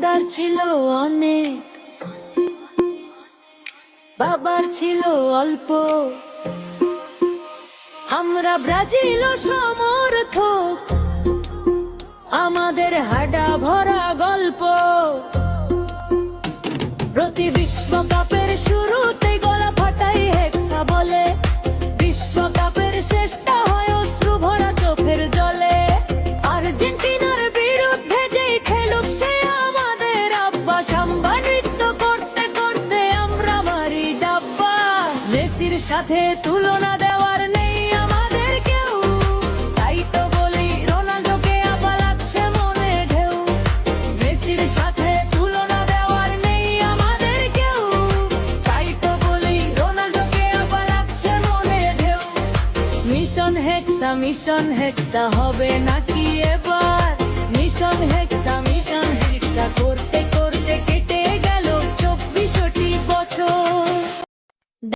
দাদার ছিল অনেক, বাবার ছিল অল্প। আমরা ব্রাজিল সমর্থক, আমাদের হাডা ভরা গল্প। প্রতি বিশ্বকাপের শুরুতে গলা ফাটাই হেক্সা বলে, বিশ্বকাপের শেষটা হয় অশ্রু ভরা চোখের জলে। আর্জেন্টিনার বিরুদ্ধে যে খেলুক সে আমাদের আব্বা, সাম্বা নৃত্য করতে করতে আমরা মারি ডাব্বা। মেসির সাথে তুলনা দেওয়ার নেই আমাদের কেউ, তাই তো বলি রোনাল্ডোকে আপা লাগছে মনে ঢেউ। মেসির সাথে তুলনা দেওয়ার নেই আমাদের কেউ, তাই তো বলি রোনাল্ডোকে আপা লাগছে মনে ঢেউ। মিশন হেক্সা হবে নাকি এবার? মিশন হেক্সা করবে